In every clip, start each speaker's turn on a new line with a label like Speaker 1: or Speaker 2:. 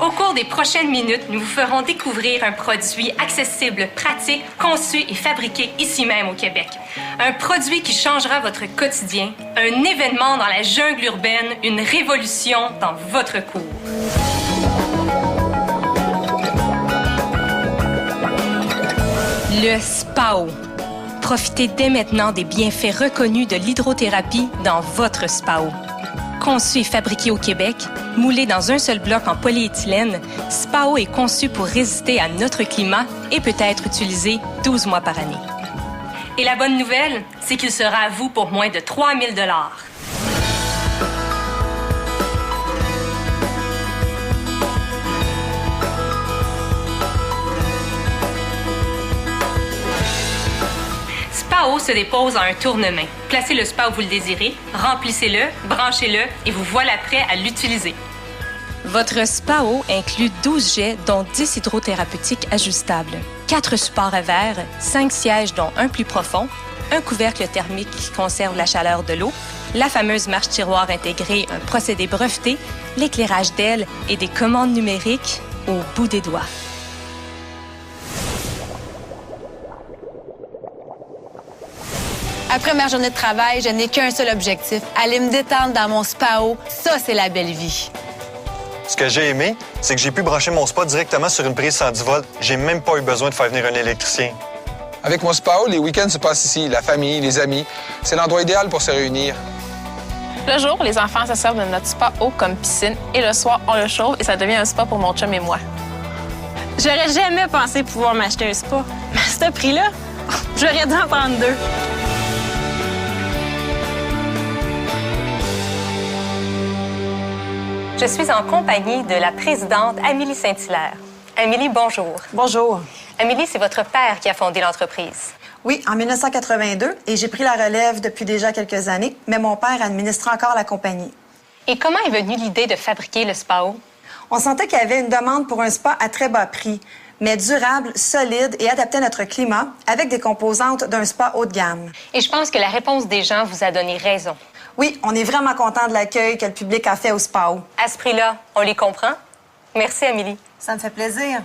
Speaker 1: Au cours des prochaines minutes, nous vous ferons découvrir un produit accessible, pratique, conçu et fabriqué ici même au Québec. Un produit qui changera votre quotidien, un événement dans la jungle urbaine, une révolution dans votre cour. Le SPAO. Profitez dès maintenant des bienfaits reconnus de l'hydrothérapie dans votre SPAO. Conçu et fabriqué au Québec, moulé dans un seul bloc en polyéthylène, SPAO est conçu pour résister à notre climat et peut être utilisé 12 mois par année. Et la bonne nouvelle, c'est qu'il sera à vous pour moins de 3 000 $. SPAO se dépose à un tournement. Placez le spa où vous le désirez, remplissez-le, branchez-le et vous voilà prêt à l'utiliser. Votre SPAO inclut 12 jets dont 10 hydrothérapeutiques ajustables, 4 supports à verre, 5 sièges dont un plus profond, un couvercle thermique qui conserve la chaleur de l'eau, la fameuse marche-tiroir intégrée, un procédé breveté, l'éclairage d'aile et des commandes numériques au bout des doigts.
Speaker 2: Après ma journée de travail, je n'ai qu'un seul objectif, aller me détendre dans mon SPAO. Ça, c'est la belle vie.
Speaker 3: Ce que j'ai aimé, c'est que j'ai pu brancher mon spa directement sur une prise 110 volts. J'ai même pas eu besoin de faire venir un électricien.
Speaker 4: Avec mon SPAO, les week-ends se passent ici, la famille, les amis. C'est l'endroit idéal pour se réunir.
Speaker 5: Le jour, les enfants se servent de notre SPAO comme piscine et le soir, on le chauffe et ça devient un spa pour mon chum et moi.
Speaker 6: J'aurais jamais pensé pouvoir m'acheter un spa. Mais à ce prix-là, j'aurais dû en prendre 2.
Speaker 1: Je suis en compagnie de la présidente Amélie Saint-Hilaire. Amélie, bonjour.
Speaker 7: Bonjour.
Speaker 1: Amélie, c'est votre père qui a fondé l'entreprise.
Speaker 7: Oui, en 1982, et j'ai pris la relève depuis déjà quelques années, mais mon père administre encore la compagnie.
Speaker 1: Et comment est venue l'idée de fabriquer le SPAO?
Speaker 7: On sentait qu'il y avait une demande pour un spa à très bas prix, mais durable, solide et adapté à notre climat, avec des composantes d'un spa haut de gamme.
Speaker 1: Et je pense que la réponse des gens vous a donné raison.
Speaker 7: Oui, on est vraiment content de l'accueil que le public a fait au SPAO.
Speaker 1: À ce prix-là, on les comprend. Merci, Amélie.
Speaker 7: Ça me fait plaisir.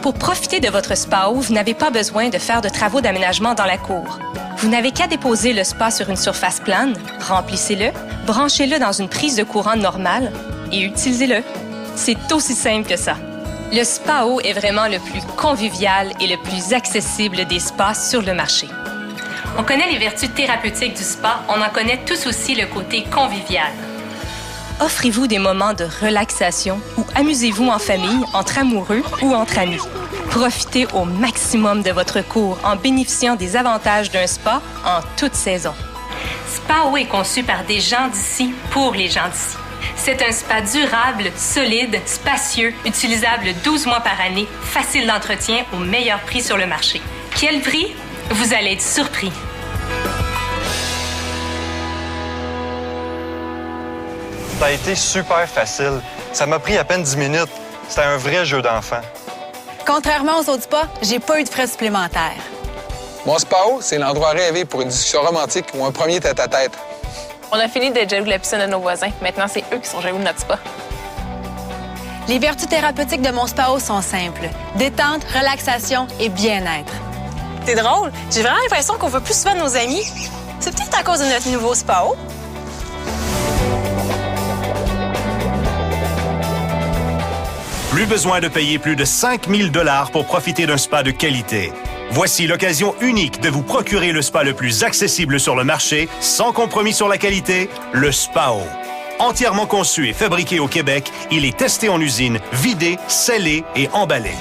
Speaker 1: Pour profiter de votre SPAO, vous n'avez pas besoin de faire de travaux d'aménagement dans la cour. Vous n'avez qu'à déposer le spa sur une surface plane, remplissez-le, branchez-le dans une prise de courant normale et utilisez-le. C'est aussi simple que ça. Le SPAO est vraiment le plus convivial et le plus accessible des spas sur le marché. On connaît les vertus thérapeutiques du spa, on en connaît tous aussi le côté convivial. Offrez-vous des moments de relaxation ou amusez-vous en famille, entre amoureux ou entre amis. Profitez au maximum de votre cour en bénéficiant des avantages d'un spa en toute saison. SPAO est conçu par des gens d'ici pour les gens d'ici. C'est un spa durable, solide, spacieux, utilisable 12 mois par année, facile d'entretien au meilleur prix sur le marché. Quel prix? Vous allez être surpris.
Speaker 3: Ça a été super facile. Ça m'a pris à peine 10 minutes. C'était un vrai jeu d'enfant.
Speaker 2: Contrairement aux autres spas, j'ai pas eu de frais supplémentaires.
Speaker 4: Mon SPAO, c'est l'endroit rêvé pour une discussion romantique ou un premier tête-à-tête.
Speaker 5: On a fini d'être jaloux de la piscine de nos voisins. Maintenant, c'est eux qui sont jaloux de notre spa.
Speaker 2: Les vertus thérapeutiques de mon SPAO sont simples. Détente, relaxation et bien-être.
Speaker 6: C'est drôle. J'ai vraiment l'impression qu'on voit plus souvent nos amis. C'est peut-être à cause de notre nouveau SPAO.
Speaker 8: Plus besoin de payer plus de 5 000 $ pour profiter d'un spa de qualité. Voici l'occasion unique de vous procurer le spa le plus accessible sur le marché, sans compromis sur la qualité, le SPAO. Entièrement conçu et fabriqué au Québec, il est testé en usine, vidé, scellé et emballé.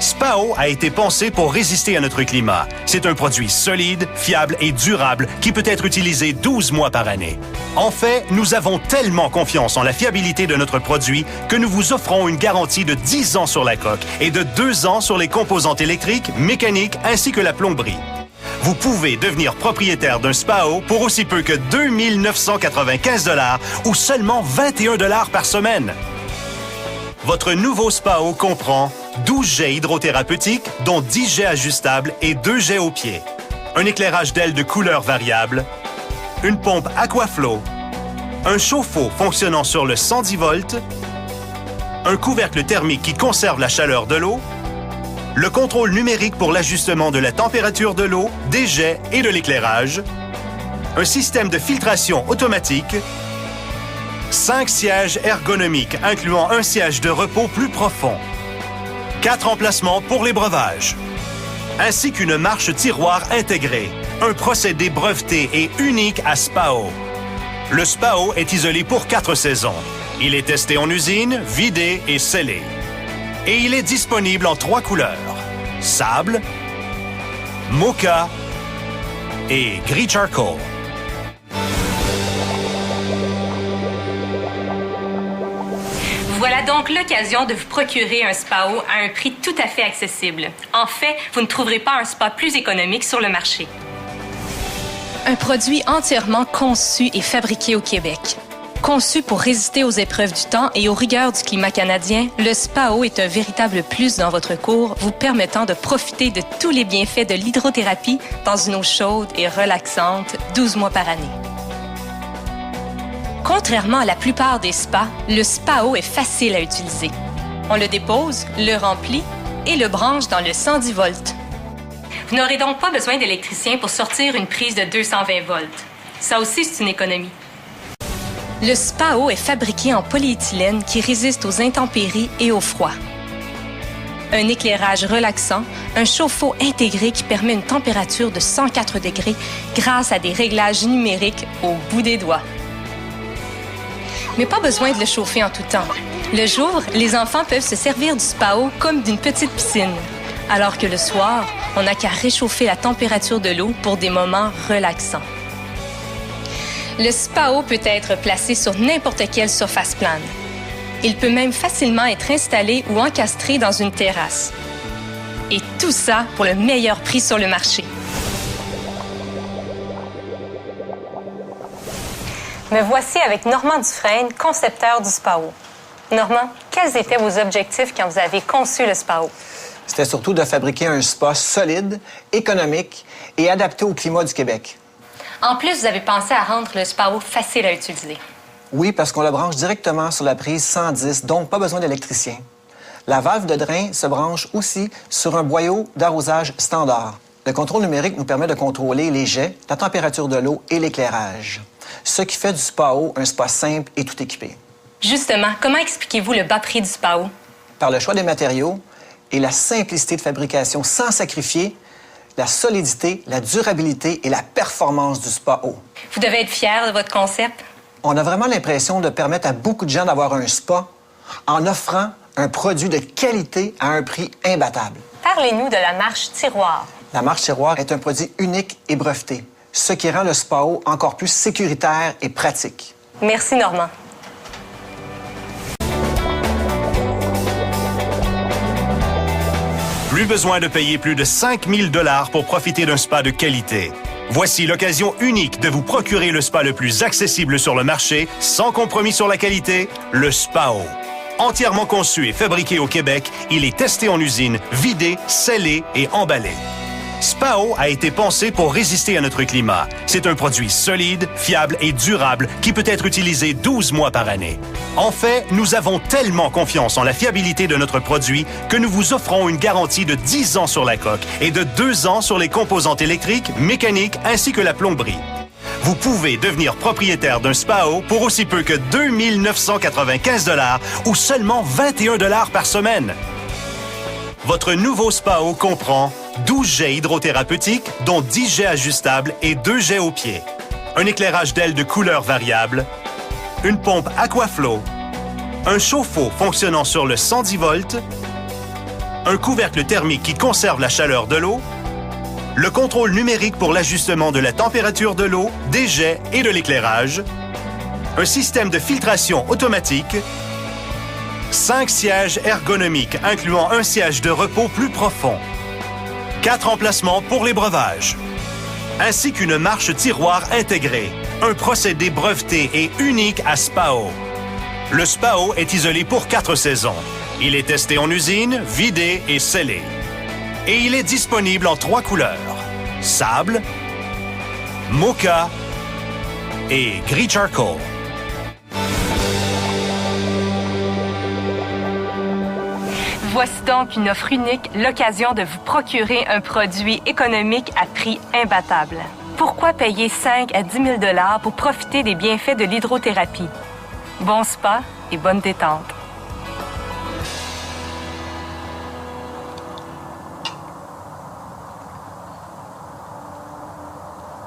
Speaker 8: Spao a été pensé pour résister à notre climat. C'est un produit solide, fiable et durable qui peut être utilisé 12 mois par année. En fait, nous avons tellement confiance en la fiabilité de notre produit que nous vous offrons une garantie de 10 ans sur la coque et de 2 ans sur les composantes électriques, mécaniques ainsi que la plomberie. Vous pouvez devenir propriétaire d'un Spao pour aussi peu que 2 995 $ ou seulement 21 $ par semaine. Votre nouveau Spao comprend 12 jets hydrothérapeutiques, dont 10 jets ajustables et 2 jets au pied, un éclairage d'aile de couleur variable, une pompe Aquaflow, un chauffe-eau fonctionnant sur le 110 volts, un couvercle thermique qui conserve la chaleur de l'eau, le contrôle numérique pour l'ajustement de la température de l'eau, des jets et de l'éclairage, un système de filtration automatique, 5 sièges ergonomiques incluant un siège de repos plus profond, 4 emplacements pour les breuvages, ainsi qu'une marche tiroir intégrée, un procédé breveté et unique à Spao. Le Spao est isolé pour 4 saisons. Il est testé en usine, vidé et scellé. Et il est disponible en 3 couleurs: sable, mocha et gris charcoal.
Speaker 1: Voilà donc l'occasion de vous procurer un Spao à un prix tout à fait accessible. En fait, vous ne trouverez pas un spa plus économique sur le marché. Un produit entièrement conçu et fabriqué au Québec. Conçu pour résister aux épreuves du temps et aux rigueurs du climat canadien, le Spao est un véritable plus dans votre cour, vous permettant de profiter de tous les bienfaits de l'hydrothérapie dans une eau chaude et relaxante 12 mois par année. Contrairement à la plupart des spas, le Spao est facile à utiliser. On le dépose, le remplit et le branche dans le 110 volts. Vous n'aurez donc pas besoin d'électricien pour sortir une prise de 220 volts. Ça aussi, c'est une économie. Le Spao est fabriqué en polyéthylène qui résiste aux intempéries et au froid. Un éclairage relaxant, un chauffe-eau intégré qui permet une température de 104 degrés grâce à des réglages numériques au bout des doigts. Mais pas besoin de le chauffer en tout temps. Le jour, les enfants peuvent se servir du Spao comme d'une petite piscine, alors que le soir, on n'a qu'à réchauffer la température de l'eau pour des moments relaxants. Le Spao peut être placé sur n'importe quelle surface plane. Il peut même facilement être installé ou encastré dans une terrasse. Et tout ça pour le meilleur prix sur le marché. Me voici avec Normand Dufresne, concepteur du Spao. Normand, quels étaient vos objectifs quand vous avez conçu le Spao?
Speaker 9: C'était surtout de fabriquer un spa solide, économique et adapté au climat du Québec.
Speaker 1: En plus, vous avez pensé à rendre le Spao facile à utiliser.
Speaker 9: Oui, parce qu'on le branche directement sur la prise 110, donc pas besoin d'électricien. La valve de drain se branche aussi sur un boyau d'arrosage standard. Le contrôle numérique nous permet de contrôler les jets, la température de l'eau et l'éclairage. Ce qui fait du Spao un spa simple et tout équipé.
Speaker 1: Justement, comment expliquez-vous le bas prix du Spao?
Speaker 9: Par le choix des matériaux et la simplicité de fabrication sans sacrifier la solidité, la durabilité et la performance du Spao.
Speaker 1: Vous devez être fier de votre concept.
Speaker 9: On a vraiment l'impression de permettre à beaucoup de gens d'avoir un spa en offrant un produit de qualité à un prix imbattable.
Speaker 1: Parlez-nous de la marche tiroir.
Speaker 9: La marche tiroir est un produit unique et breveté, ce qui rend le Spao encore plus sécuritaire et pratique.
Speaker 1: Merci, Normand.
Speaker 8: Plus besoin de payer plus de 5 000 $ pour profiter d'un spa de qualité. Voici l'occasion unique de vous procurer le spa le plus accessible sur le marché, sans compromis sur la qualité, le Spao. Entièrement conçu et fabriqué au Québec, il est testé en usine, vidé, scellé et emballé. Spao a été pensé pour résister à notre climat. C'est un produit solide, fiable et durable qui peut être utilisé 12 mois par année. En fait, nous avons tellement confiance en la fiabilité de notre produit que nous vous offrons une garantie de 10 ans sur la coque et de 2 ans sur les composantes électriques, mécaniques ainsi que la plomberie. Vous pouvez devenir propriétaire d'un Spao pour aussi peu que 2 995 $ ou seulement 21 $ par semaine. Votre nouveau Spao comprend 12 jets hydrothérapeutiques, dont 10 jets ajustables et 2 jets au pied, un éclairage d'aile de couleur variable, une pompe Aquaflow, un chauffe-eau fonctionnant sur le 110 volts, un couvercle thermique qui conserve la chaleur de l'eau, le contrôle numérique pour l'ajustement de la température de l'eau, des jets et de l'éclairage, un système de filtration automatique, 5 sièges ergonomiques incluant un siège de repos plus profond, 4 emplacements pour les breuvages, ainsi qu'une marche tiroir intégrée, un procédé breveté et unique à Spao. Le Spao est isolé pour 4 saisons. Il est testé en usine, vidé et scellé. Et il est disponible en 3 couleurs: sable, mocha et gris charcoal.
Speaker 1: Voici donc une offre unique, l'occasion de vous procurer un produit économique à prix imbattable. Pourquoi payer 5 à 10 000 $ pour profiter des bienfaits de l'hydrothérapie? Bon spa et bonne détente.